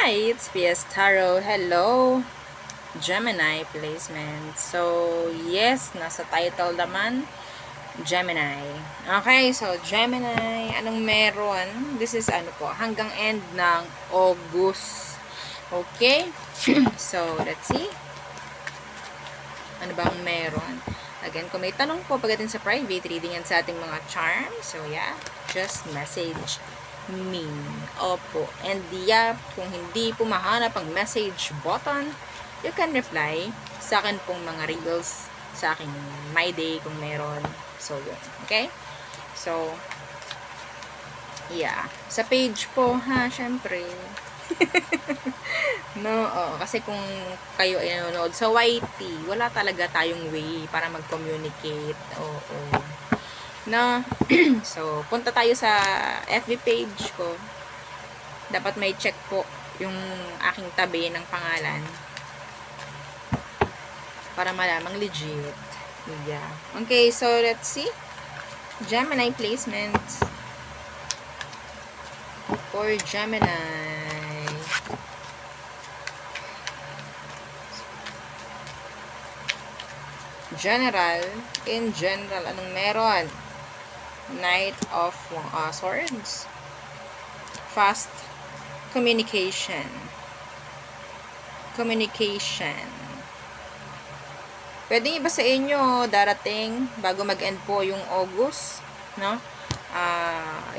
Hi, it's PS Tarot. Hello, Gemini placement. So, yes, nasa title naman, Gemini. Okay, so Gemini, anong meron? This is ano po, hanggang end ng August. Okay? So, let's see. Ano bang meron? Again, kung may tanong po pagdating sa private reading yan sa ating mga charms, so yeah, just message me. Opo. And yeah, kung hindi po mahanap ang message button, you can reply sa akin pong mga reels, sa aking My Day kung meron. So, yun. Okay? So, yeah. Sa page po, ha, syempre. No, kasi kung kayo ay nanonood sa YT, wala talaga tayong way para mag-communicate. Oo. No, so, punta tayo sa FB page ko. Dapat may check po yung aking tabi ng pangalan para malamang legit. Yeah. Okay, so let's see. Gemini placements for Gemini. In general, anong meron? Knight of Swords. Fast communication. Pwedeng iba sa inyo darating bago mag-end po yung August, no?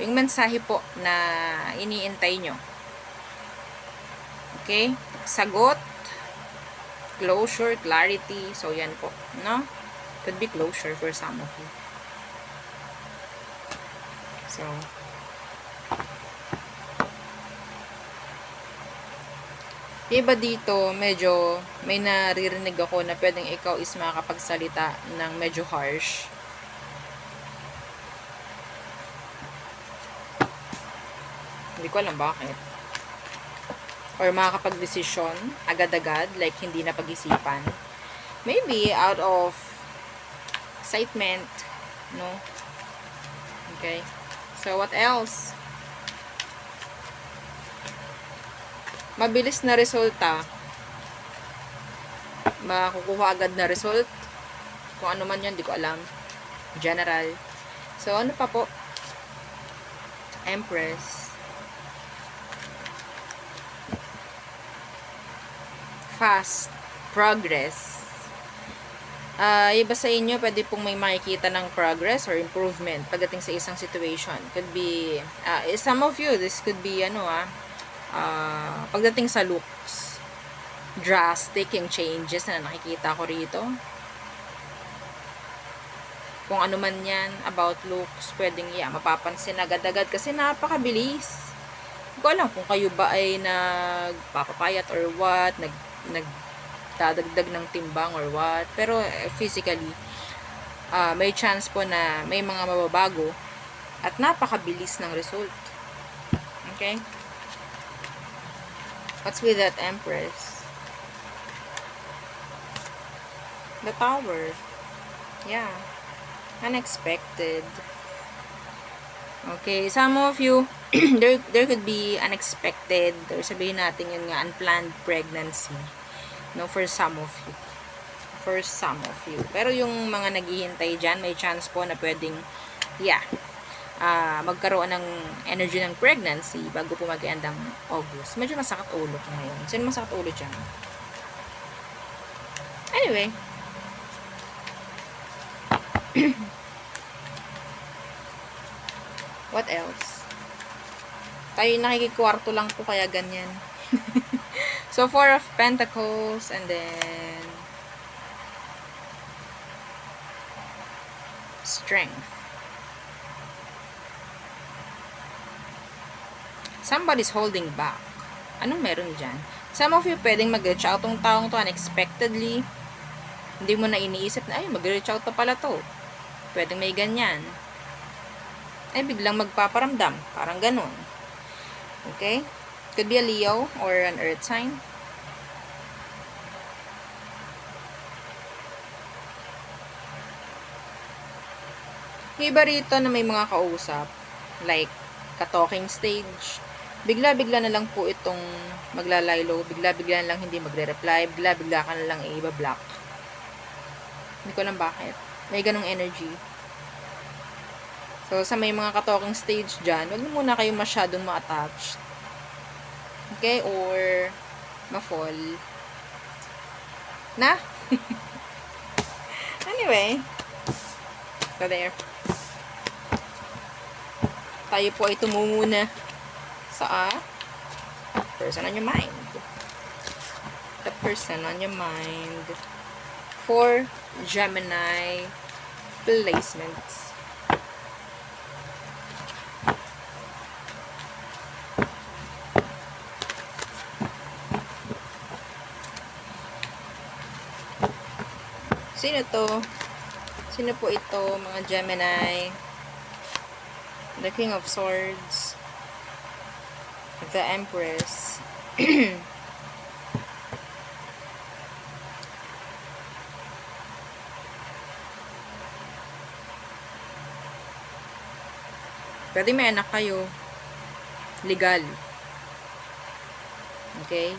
Yung mensahe po na iniintay nyo. Okay? Sagot, closure, clarity. So, yan po. No? Could be closure for some of you. So, iba dito, medyo may naririnig ako na pwedeng ikaw is makakapagsalita ng medyo harsh. Hindi ko alam bakit. Or makakapag-desisyon agad-agad, like hindi na pag-isipan. Maybe out of excitement, no? Okay. So, what else? Mabilis na resulta. Makukuha agad na result. Kung ano man yun, di ko alam. General. So, ano pa po? Empress. Fast. Progress. Iba sa inyo, pwede pong may makikita ng progress or improvement pagdating sa isang situation. Could be, some of you, this could be, pagdating sa looks. Drastic yung changes na nakikita ko rito. Kung ano man yan about looks, pwedeng mapapansin agad-agad kasi napakabilis. Hindi ko alam kung kayo ba ay nagpapapayat or what, nagdadagdag ng timbang or what. Pero physically, may chance po na may mga mababago at napakabilis ng result. Okay? What's with that Empress? The Tower. Yeah. Unexpected. Okay, some of you, there could be unexpected, or sabihin natin yun nga, unplanned pregnancy. No, for some of you. Pero yung mga naghihintay dyan, may chance po na pwedeng, magkaroon ng energy ng pregnancy bago po mag-end ang August. Medyo masakit ulo ko ngayon. Sino masakit ulo dyan? Anyway. What else? Tayo nakikikwarto lang po kaya ganyan. So, 4 of Pentacles and then Strength. Somebody's holding back. Anong meron dyan? Some of you pwedeng mag-reach out tong taong to unexpectedly. Hindi mo na iniisip na, ay, mag-reach out to pala to. Pwedeng may ganyan. Ay, biglang magpaparamdam. Parang ganun. Okay? Could be a Leo or an earth sign. Iba rito na may mga kausap. Like, ka-talking stage. Bigla-bigla na lang po itong magla-lie low, bigla-bigla lang hindi magre-reply, bigla-bigla ka na lang i-block. Hindi ko alam bakit. May ganong energy. So, sa may mga ka-talking stage dyan, huwag muna kayo masyadong ma-attached. Okay? Or, ma-fall. Na? Anyway. So, there. Tayo po ay tumunguna sa person on your mind. The person on your mind for Gemini placements. Sino to? Sino po ito, mga Gemini? The King of Swords. The Empress. Pwede may anak kayo. Legal. Okay?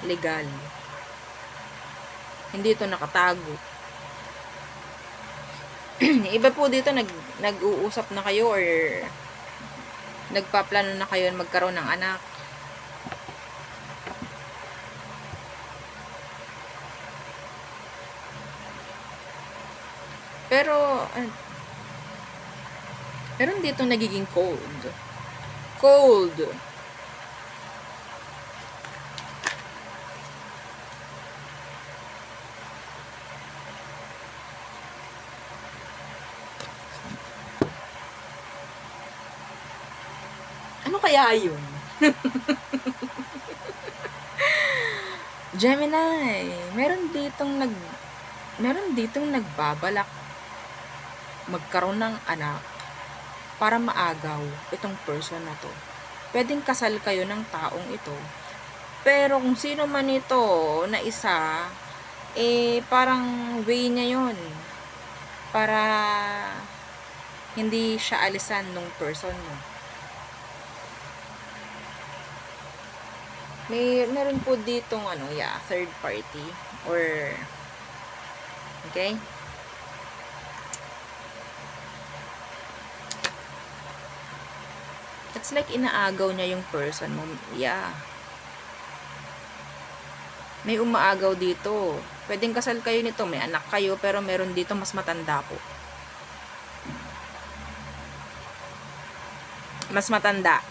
Legal. Hindi ito nakatago. Iba po dito, nag-uusap na kayo or nagpaplano na kayo magkaroon ng anak. Pero, meron dito nagiging cold. Cold. Ano kaya yun? Gemini, meron ditong nagbabalak magkaroon ng anak para maagaw itong person na to. Pwedeng kasal kayo ng taong ito. Pero kung sino man ito na isa, parang way niya yun para hindi siya alisan nung person mo. Meron po ditong third party or okay? It's like inaagaw niya yung person mo. Yeah. May umaagaw dito. Pwedeng kasal kayo nito, may anak kayo, pero meron dito mas matanda po. Mas matanda.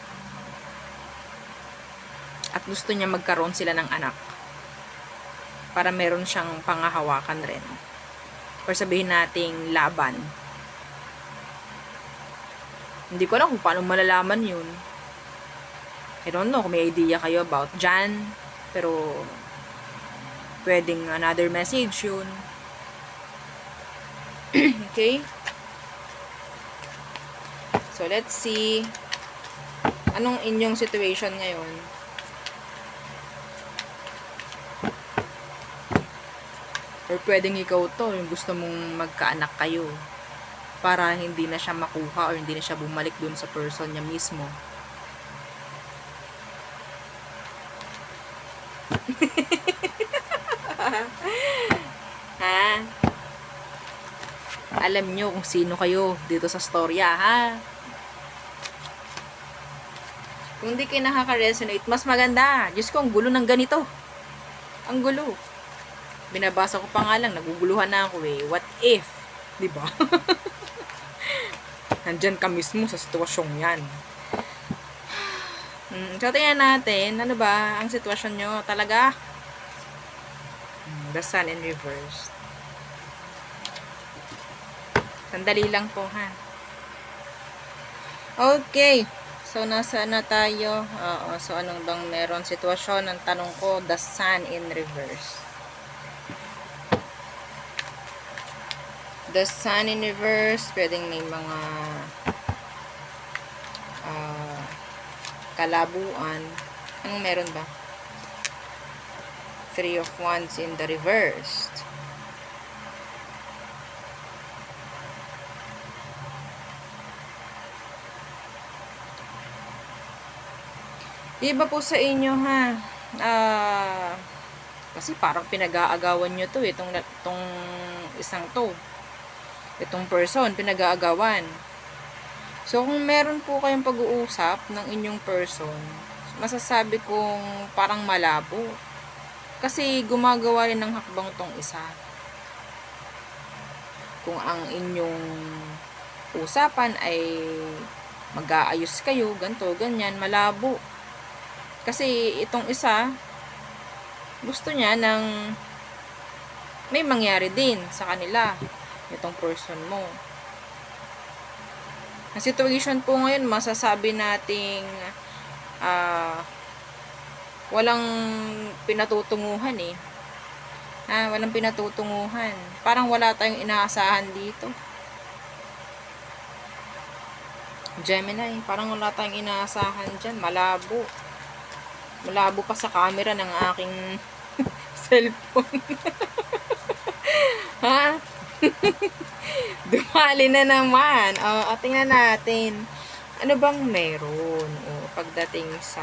At gusto niya magkaroon sila ng anak. Para meron siyang pangahawakan rin. Or sabihin nating laban. Hindi ko alam kung paano malalaman yun. I don't know kung may idea kayo about dyan. Pero, pwedeng another message yun. Okay? So, let's see. Anong inyong situation ngayon? Or pwedeng ikaw to, yung gusto mong magkaanak kayo. Para hindi na siya makuha or hindi na siya bumalik dun sa person niya mismo. Ha? Alam nyo kung sino kayo dito sa storya, ha? Kung di kayo nakaka-resonate, mas maganda. Diyos ko, ang gulo ng ganito. Ang gulo. Binabasa ko pa nga lang, naguguluhan na ako eh. What if? Diba? Nandyan ka mismo sa sitwasyong yan. So, tingnan natin. Ano ba ang sitwasyon nyo talaga? The Sun in reverse. Sandali lang po, ha? Okay. So, nasaan na tayo? So, anong bang meron sitwasyon? Ang tanong ko, the Sun in reverse. The Sun in reverse, pwedeng may mga kalabuan. Anong meron ba? Three of Wands in the reverse. Iba po sa inyo, ha? Kasi parang pinag-aagawan nyo to, itong isang to. Itong person, pinag-aagawan. So, kung meron po kayong pag-uusap ng inyong person, masasabi kong parang malabo. Kasi gumagawa rin ng hakbang tong isa. Kung ang inyong usapan ay mag-aayos kayo, ganto, ganyan, malabo. Kasi itong isa, gusto niya ng may mangyari din sa kanila, itong person mo. Ang situation po ngayon, masasabi nating walang pinatutunguhan eh. Walang pinatutunguhan. Parang wala tayong inaasahan dito. Gemini, parang wala tayong inaasahan dyan. Malabo. Malabo pa sa camera ng aking cellphone. Ha? Dumali na naman. Tingnan natin. Ano bang meron? Pagdating sa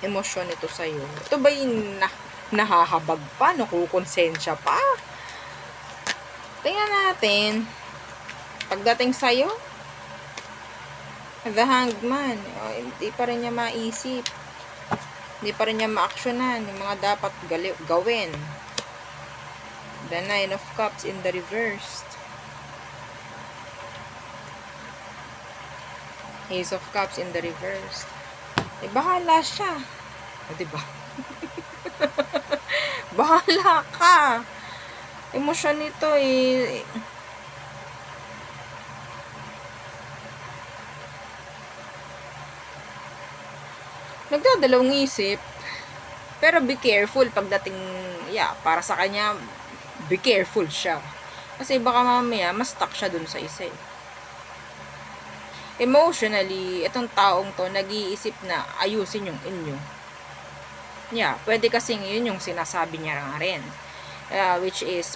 emosyon nito sa'yo. Ito ba yung nahahabag pa? Nakukonsensya pa? Tingnan natin. Pagdating sa'yo, the Hanged Man. Hindi pa rin niya maisip. Hindi pa rin niya ma-actionan yung mga dapat gawin. The Nine of Cups in the reverse. Ace of Cups in the reverse. Bahala siya. Diba? Bahala ka. Emosyon nito eh. Nagdadalawang isip. Pero be careful pagdating, para sa kanya, be careful siya. Kasi baka mamaya, mas stuck siya dun sa isa eh. Emotionally, itong taong to, nag-iisip na ayusin yung inyo. Pwede kasing yun yung sinasabi niya nga rin. Which is,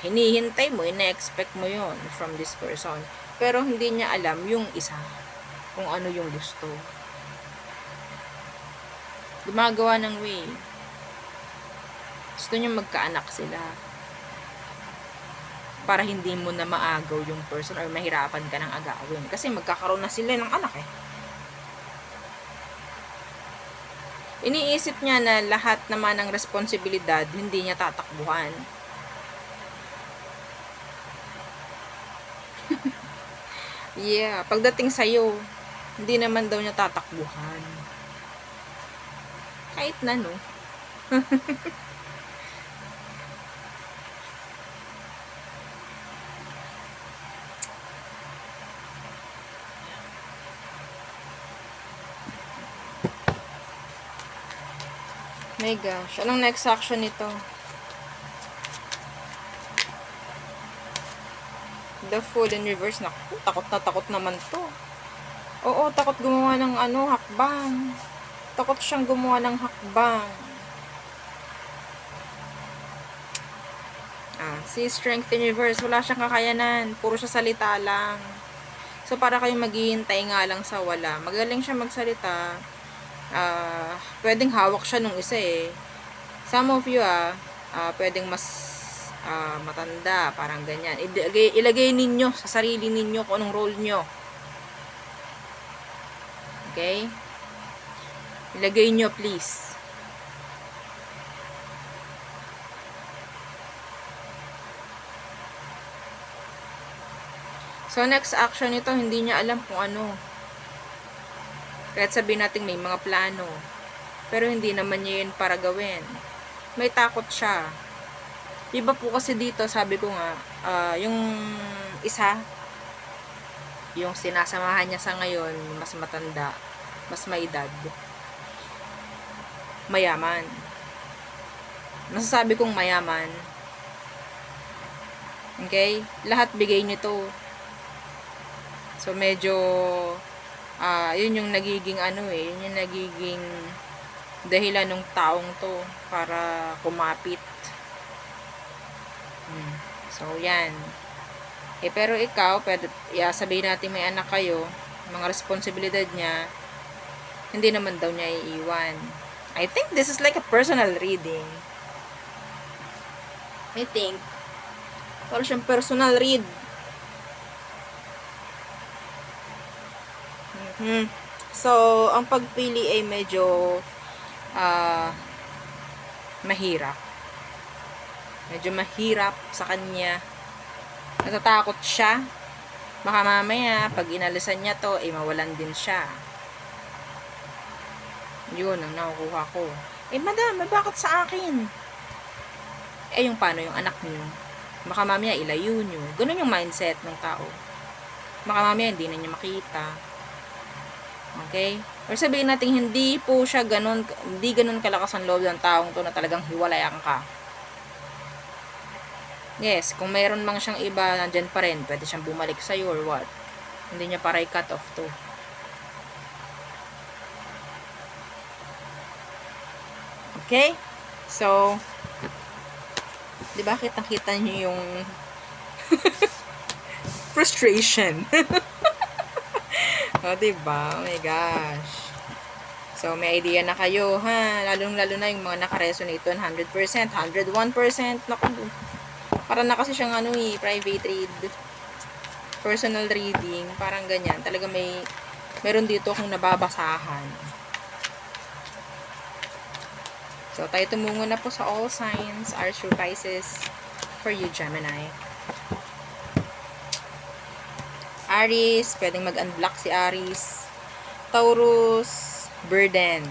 hinihintay mo, ina-expect mo yun from this person. Pero hindi niya alam yung isa, kung ano yung gusto. Gumagawa ng way. Gusto niya magkaanak sila. Para hindi mo na maagaw yung person or mahirapan ka ng agawin. Kasi magkakaroon na sila ng anak eh. Iniisip niya na lahat naman ng responsibilidad hindi niya tatakbuhan. Pagdating sa'yo, hindi naman daw niya tatakbuhan. Kahit na, no? My gosh. Anong next action nito? The Fool in reverse. Naku, takot na takot naman to. Oo, takot gumawa ng hakbang. Takot siyang gumawa ng hakbang. Si Strength in reverse. Wala siyang kakayanan. Puro siya salita lang. So, para kayong maghihintay nga lang sa wala. Magaling siya magsalita. Pwedeng hawak siya nung isa eh. Some of you pwedeng mas matanda, parang ganyan. Ilagay ninyo sa sarili ninyo kung anong role nyo. Okay? Ilagay nyo please. So next action nito, hindi niya alam kung ano. Kahit sabihin natin may mga plano. Pero hindi naman niya yun para gawin. May takot siya. Iba po kasi dito, sabi ko nga, yung isa, yung sinasamahan niya sa ngayon, mas matanda, mas may edad, mayaman. Masasabi kong mayaman. Okay? Lahat bigay nito. So, medyo, yun yung nagiging yun yung nagiging dahilan ng taong to para kumapit. So, yan. Pero ikaw, sabihin natin may anak kayo, mga responsibilidad niya, hindi naman daw niya iiwan. I think this is like a personal reading. I think. Parang siyang personal read. So, ang pagpili ay medyo mahirap. Medyo mahirap sa kanya. Natatakot siya. Baka mamaya, pag inalisan niya to, ay mawalan din siya. Yun ang nakukuha ko. Madam, bakit sa akin? Yung paano yung anak niyo? Baka mamaya ilayo niyo. Ganun yung mindset ng tao. Baka mamaya hindi na niya makita. Okay? Or sabihin natin, hindi po siya ganun, hindi ganun kalakas ang loob ng taong to na talagang hiwalayan ka. Yes, kung mayroon mang siyang iba, nandyan pa rin, pwede siyang bumalik sa'yo or what. Hindi niya para i-cut off to. Okay? So, di ba kitang-kita niyo yung frustration. O, diba? Oh my gosh. So, may idea na kayo, ha? Lalong-lalo na yung mga naka-resonate 100%, 101%. Naku, parang na kasi siyang private read. Personal reading. Parang ganyan. Talaga meron dito akong nababasahan. So, tayo tumungo na po sa all signs, are true Pisces for you, Gemini. Aries, pwedeng mag-unblock si Aries. Taurus, burden.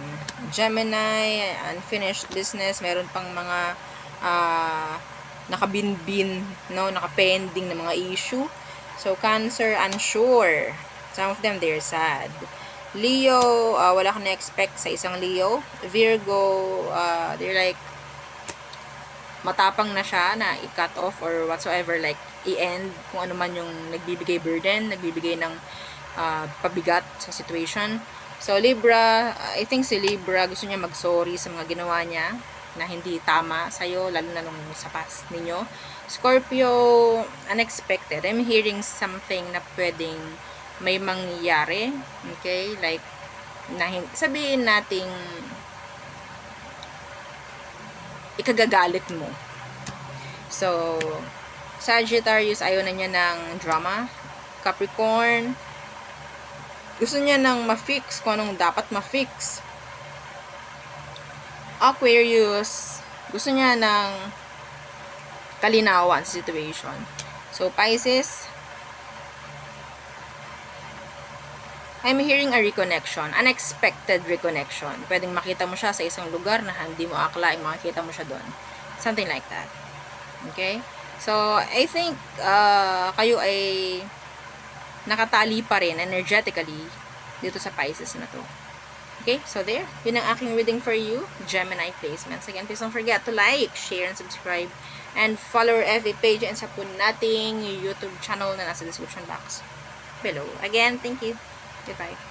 Gemini, unfinished business. Meron pang mga nakabinbin, nakapending na mga issue. So, Cancer, unsure. Some of them, they're sad. Leo, wala kang na-expect sa isang Leo. Virgo, they're like, matapang na siya na i-cut off or whatsoever, like, i-end kung ano man yung nagbibigay burden, nagbibigay ng pabigat sa situation. So, Libra, I think si Libra, gusto niya mag-sorry sa mga ginawa niya na hindi tama sa'yo, lalo na nung sa past ninyo. Scorpio, unexpected. I'm hearing something na pwedeng may mangyayari. Okay? Like, sabihin nating ikagagalit mo. So, Sagittarius, ayaw na niya ng drama. Capricorn, gusto niya ng ma-fix kung anong dapat ma-fix. Aquarius, gusto niya ng kalinawan sa situation. So, Pisces, I'm hearing a reconnection. Unexpected reconnection. Pwedeng makita mo siya sa isang lugar na hindi mo akalaing makikita mo siya doon. Something like that. Okay? So, I think kayo ay nakatali pa rin energetically dito sa Pisces na to. Okay? So, there. Yun ang aking reading for you. Gemini placements. Again, please don't forget to like, share, and subscribe. And follow our FB page and sa po nating YouTube channel na nasa description box below. Again, thank you. Goodbye.